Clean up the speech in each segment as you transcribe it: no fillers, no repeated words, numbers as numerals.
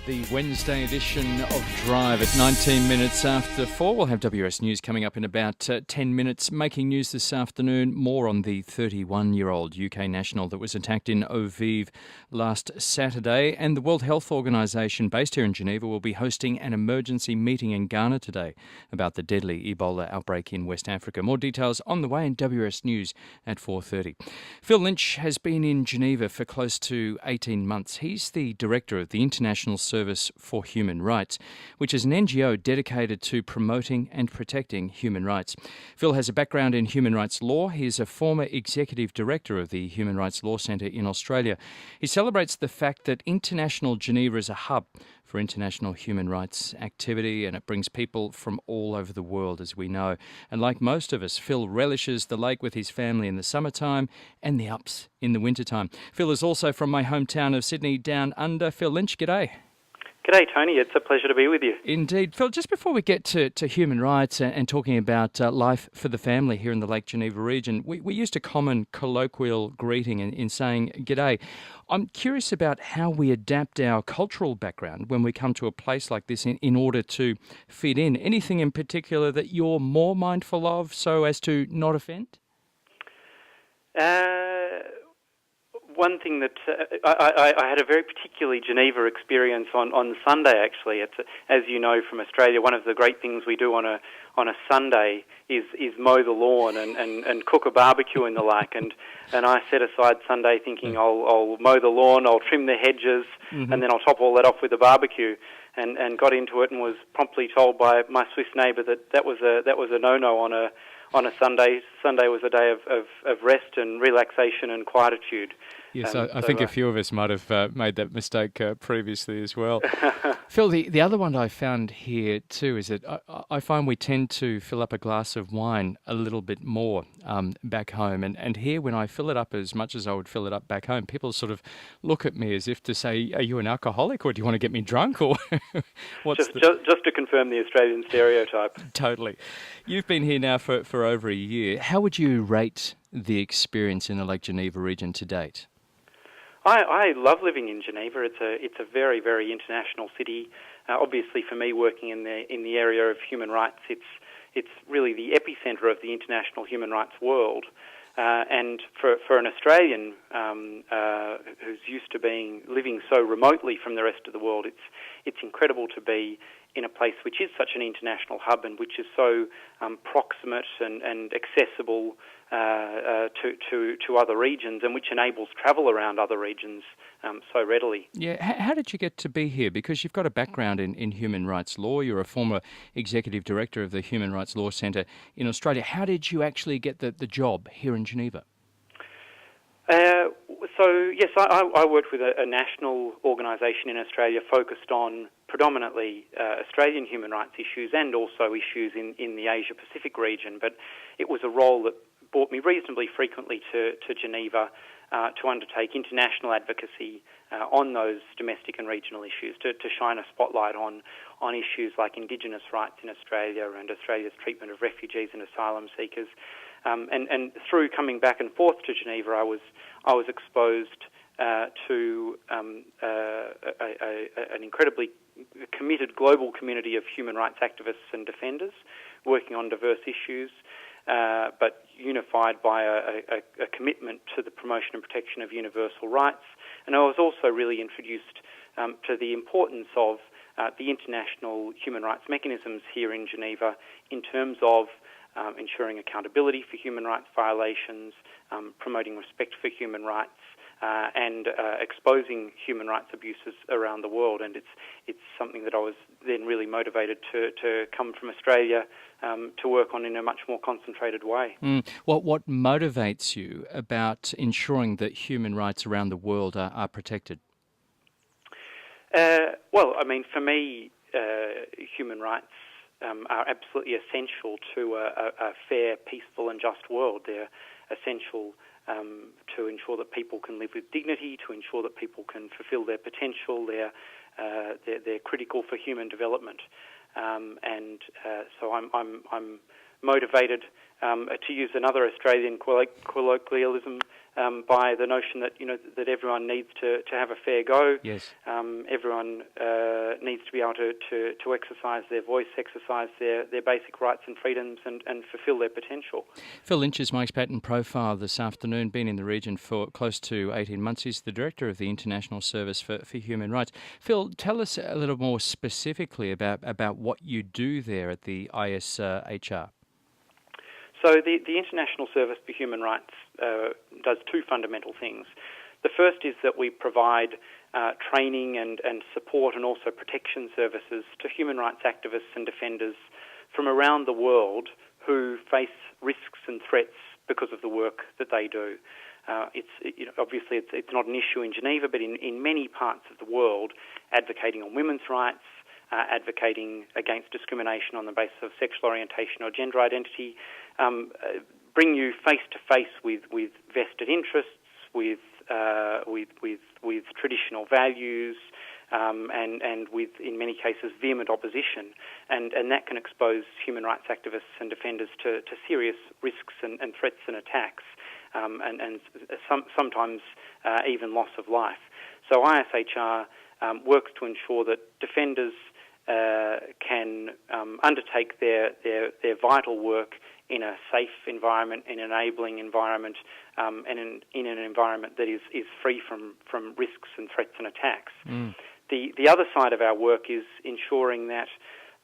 The Wednesday edition of Drive at 19 minutes after 4. We'll have WS News coming up in about 10 minutes. Making news this afternoon, more on the 31-year-old UK national that was attacked in Ovive last Saturday. And the World Health Organization, based here in Geneva, will be hosting an emergency meeting in Ghana today about the deadly Ebola outbreak in West Africa. More details on the way in WS News at 4:30. Phil Lynch has been in Geneva for close to 18 months. He's the director of the International Service for Human Rights, which is an NGO dedicated to promoting and protecting human rights. Phil has a background in human rights law. He is a former executive director of the Human Rights Law Centre in Australia. He celebrates the fact that International Geneva is a hub for international human rights activity, and it brings people from all over the world, as we know. And like most of us, Phil relishes the lake with his family in the summertime and the ups in the wintertime. Phil is also from my hometown of Sydney, down under. Phil Lynch, g'day. G'day, Tony. It's a pleasure to be with you. Indeed. Phil, just before we get to human rights and talking about life for the family here in the Lake Geneva region, we used a common colloquial greeting in saying g'day. I'm curious about how we adapt our cultural background when we come to a place like this in order to fit in. Anything in particular that you're more mindful of so as to not offend? One thing that I had a very particularly Geneva experience on Sunday. Actually, it's as you know from Australia, one of the great things we do on a Sunday is mow the lawn and cook a barbecue in the lake. And I set aside Sunday thinking I'll mow the lawn, I'll trim the hedges, and then I'll top all that off with a barbecue. And got into it and was promptly told by my Swiss neighbour that was a no-no on a Sunday. Sunday was a day of rest and relaxation and quietude. Yes, I think a few of us might have made that mistake previously as well. Phil, the other one I found here too is that I find we tend to fill up a glass of wine a little bit more back home. And here, when I fill it up as much as I would fill it up back home, people sort of look at me as if to say, are you an alcoholic or do you want to get me drunk? Or what's just to confirm the Australian stereotype. Totally. You've been here now for over a year. How would you rate the experience in the Lake Geneva region to date? I love living in Geneva. It's a very, very international city. Obviously, for me, working in the area of human rights, it's really the epicenter of the international human rights world. And for an Australian who's used to living so remotely from the rest of the world, it's incredible to be in a place which is such an international hub and which is so proximate and accessible to other regions, and which enables travel around other regions so readily. Yeah, how did you get to be here? Because you've got a background in human rights law. You're a former executive director of the Human Rights Law Centre in Australia. How did you actually get the job here in Geneva? So, yes, I worked with a national organisation in Australia focused on predominantly Australian human rights issues and also issues in the Asia-Pacific region. But it was a role that brought me reasonably frequently to Geneva to undertake international advocacy on those domestic and regional issues, to shine a spotlight on issues like Indigenous rights in Australia and Australia's treatment of refugees and asylum seekers. And through coming back and forth to Geneva, I was exposed to an incredibly committed global community of human rights activists and defenders working on diverse issues, but unified by a commitment to the promotion and protection of universal rights. And I was also really introduced to the importance of the international human rights mechanisms here in Geneva in terms of ensuring accountability for human rights violations, promoting respect for human rights, and exposing human rights abuses around the world. And it's something that I was then really motivated to come from Australia to work on in a much more concentrated way. What motivates you about ensuring that human rights around the world are protected? Well, I mean, for me, human rights are absolutely essential to a fair, peaceful and just world. They're essential to ensure that people can live with dignity, to ensure that people can fulfil their potential. They're critical for human development, and so I'm motivated to use another Australian colloquialism by the notion that that everyone needs to have a fair go. Yes. Everyone needs to be able to exercise their voice, exercise their basic rights and freedoms, and fulfil their potential. Phil Lynch is my expat in profile this afternoon. Been in the region for close to 18 months. He's the director of the International Service for Human Rights. Phil, tell us a little more specifically about what you do there at the ISHR. So the International Service for Human Rights does two fundamental things. The first is that we provide training and support and also protection services to human rights activists and defenders from around the world who face risks and threats because of the work that they do. Obviously it's not an issue in Geneva, but in many parts of the world, advocating on women's rights, advocating against discrimination on the basis of sexual orientation or gender identity, bring you face to face with vested interests, with traditional values, and with, in many cases, vehement opposition, and that can expose human rights activists and defenders to serious risks and threats and attacks, and sometimes even loss of life. So ISHR works to ensure that defenders can undertake their vital work in a safe environment, in an enabling environment, and in an environment that is free from risks and threats and attacks. The other side of our work is ensuring that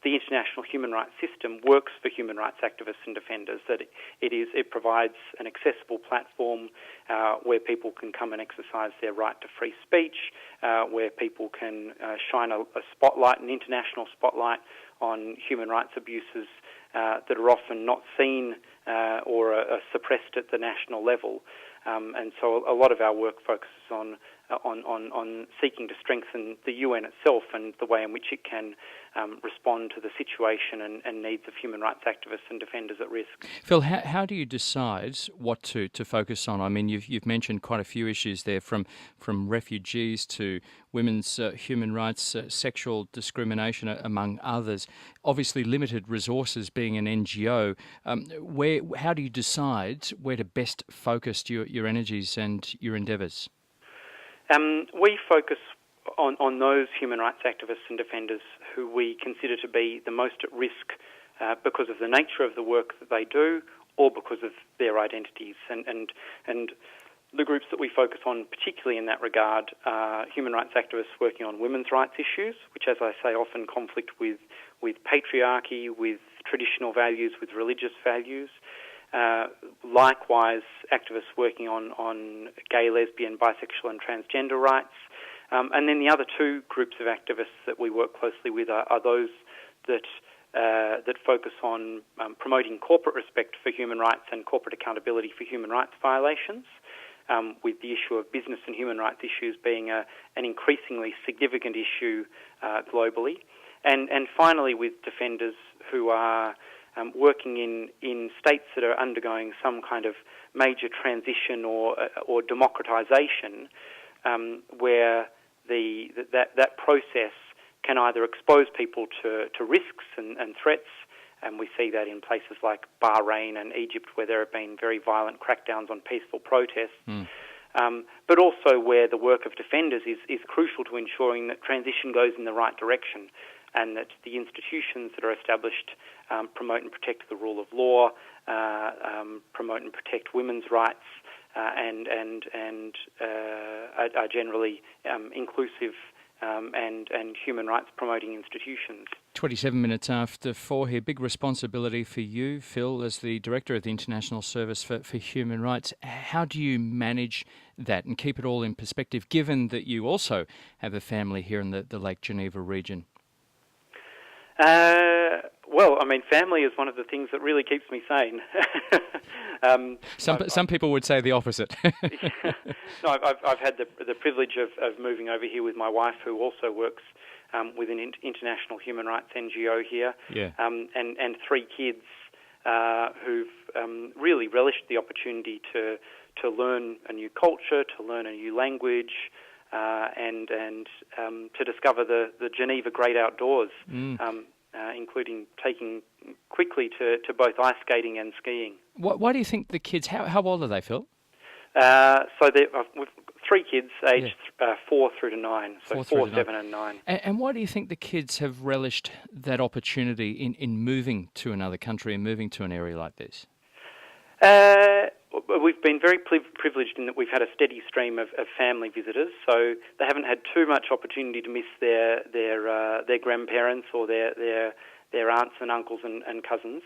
the international human rights system works for human rights activists and defenders, that it provides an accessible platform where people can come and exercise their right to free speech, where people can shine a spotlight, an international spotlight on human rights abuses that are often not seen or are suppressed at the national level. And so a lot of our work focuses on seeking to strengthen the UN itself and the way in which it can respond to the situation and needs of human rights activists and defenders at risk. Phil, how do you decide what to focus on? I mean, you've mentioned quite a few issues there, from refugees to women's human rights, sexual discrimination, among others. Obviously, limited resources being an NGO. How do you decide where to best focus your energies and your endeavours? We focus on those human rights activists and defenders who we consider to be the most at risk because of the nature of the work that they do or because of their identities. And the groups that we focus on, particularly in that regard, are human rights activists working on women's rights issues, which, as I say, often conflict with patriarchy, with traditional values, with religious values. Likewise, activists working on gay, lesbian, bisexual and transgender rights. And then the other two groups of activists that we work closely with are those that focus on promoting corporate respect for human rights and corporate accountability for human rights violations, with the issue of business and human rights issues being an increasingly significant issue globally. And finally, with defenders who are working in states that are undergoing some kind of major transition or democratisation, where that process can either expose people to risks and threats, and we see that in places like Bahrain and Egypt, where there have been very violent crackdowns on peaceful protests, but also where the work of defenders is crucial to ensuring that transition goes in the right direction, and that the institutions that are established promote and protect the rule of law, promote and protect women's rights, and are generally inclusive and human rights promoting institutions. 27 minutes after 4 here. Big responsibility for you, Phil, as the Director of the International Service for Human Rights. How do you manage that and keep it all in perspective, given that you also have a family here in the Lake Geneva region? Well, I mean, family is one of the things that really keeps me sane. Some people would say the opposite. No, I've had the privilege of moving over here with my wife, who also works with an international human rights NGO here, and 3 kids who've really relished the opportunity to learn a new culture, to learn a new language, and to discover the Geneva great outdoors, including taking quickly to both ice skating and skiing. Why do you think the kids, how old are they, Phil? We've 3 kids, aged 4 through to 9, so 4, 7 and 9. And why do you think the kids have relished that opportunity in moving to another country and moving to an area like this? We've been very privileged in that we've had a steady stream of family visitors, so they haven't had too much opportunity to miss their grandparents or their aunts and uncles and cousins.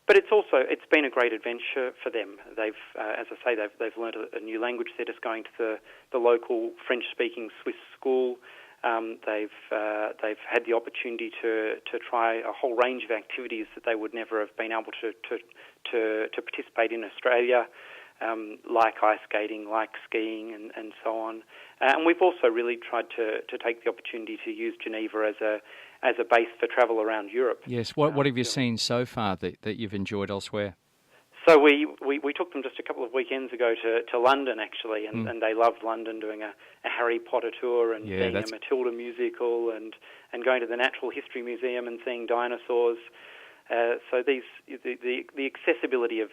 But it's been a great adventure for them. They've, as I say, they've learnt a new language. They're just going to the local French-speaking Swiss school. They've had the opportunity to try a whole range of activities that they would never have been able to participate in Australia, like ice skating, like skiing, and so on. And we've also really tried to take the opportunity to use Geneva as a base for travel around Europe. Yes. What have you seen so far that you've enjoyed elsewhere? So we took them just a couple of weekends ago to London, actually, and they loved London, doing a Harry Potter tour and seeing a Matilda musical and going to the Natural History Museum and seeing dinosaurs. So the accessibility of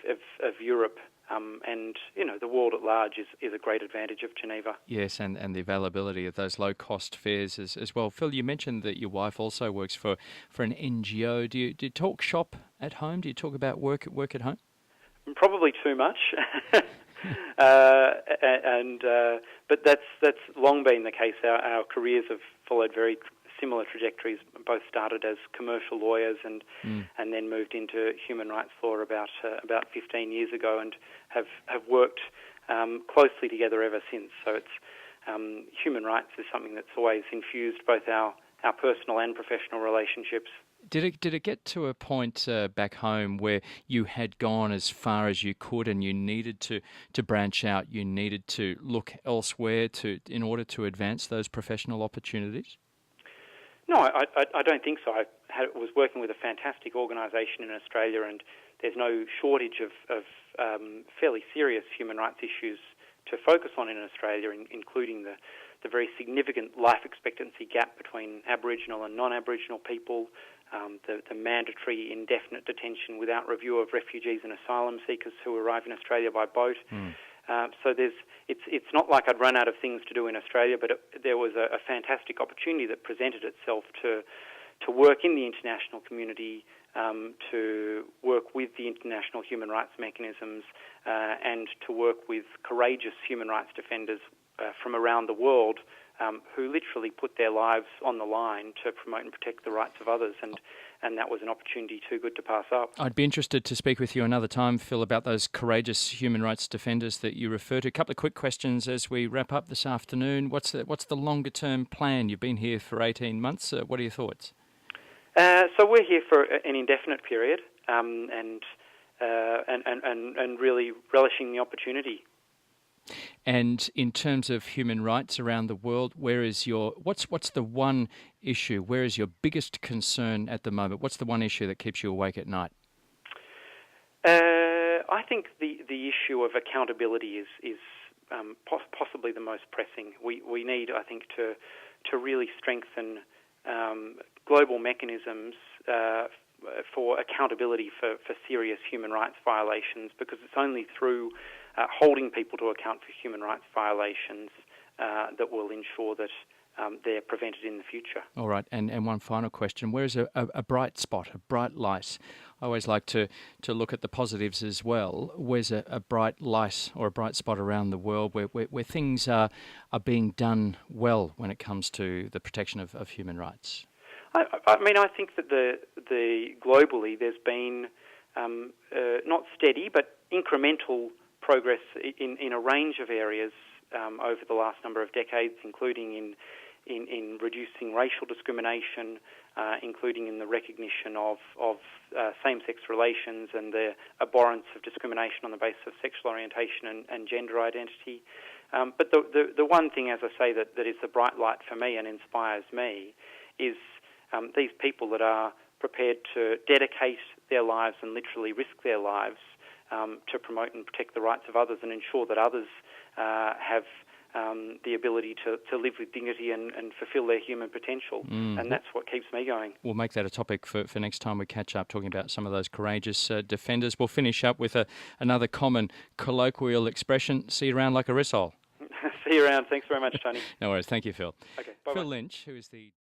Europe and the world at large is a great advantage of Geneva. Yes, and the availability of those low-cost fares as well. Phil, you mentioned that your wife also works for an NGO. Do you talk shop at home? Do you talk about work at home? Probably too much, but that's long been the case. Our careers have followed very similar trajectories. Both started as commercial lawyers and then moved into human rights law about 15 years ago, and have worked closely together ever since. So it's human rights is something that's always infused both our personal and professional relationships. Did it get to a point back home where you had gone as far as you could and you needed to branch out, you needed to look elsewhere in order to advance those professional opportunities? No, I don't think so. I was working with a fantastic organisation in Australia, and there's no shortage of fairly serious human rights issues to focus on in Australia, including the very significant life expectancy gap between Aboriginal and non-Aboriginal people, the mandatory indefinite detention without review of refugees and asylum seekers who arrive in Australia by boat. So it's not like I'd run out of things to do in Australia, but there was a fantastic opportunity that presented itself to work in the international community, to work with the international human rights mechanisms, and to work with courageous human rights defenders from around the world, who literally put their lives on the line to promote and protect the rights of others, and that was an opportunity too good to pass up. I'd be interested to speak with you another time, Phil, about those courageous human rights defenders that you refer to. A couple of quick questions as we wrap up this afternoon. What's the longer-term plan? You've been here for 18 months. What are your thoughts? So we're here for an indefinite period, and really relishing the opportunity. And in terms of human rights around the world, what's the one issue? Where is your biggest concern at the moment? What's the one issue that keeps you awake at night? I think the issue of accountability is possibly the most pressing. We need, I think, to really strengthen global mechanisms for accountability for serious human rights violations, because it's only through holding people to account for human rights violations that will ensure that they're prevented in the future. All right, and one final question. Where's a bright spot, a bright light? I always like to look at the positives as well. Where's a bright light or a bright spot around the world where things are being done well when it comes to the protection of human rights? I mean, I think that the globally there's been not steady but incremental progress in a range of areas over the last number of decades, including in reducing racial discrimination, including in the recognition of same-sex relations and the abhorrence of discrimination on the basis of sexual orientation and gender identity. But the one thing, as I say, that is the bright light for me and inspires me is these people that are prepared to dedicate their lives and literally risk their lives to promote and protect the rights of others and ensure that others have the ability to live with dignity and fulfil their human potential. And that's what keeps me going. We'll make that a topic for next time we catch up, talking about some of those courageous defenders. We'll finish up with another common colloquial expression: see you around like a rissole. See you around. Thanks very much, Tony. No worries. Thank you, Phil. Okay, bye-bye. Phil Lynch, who is the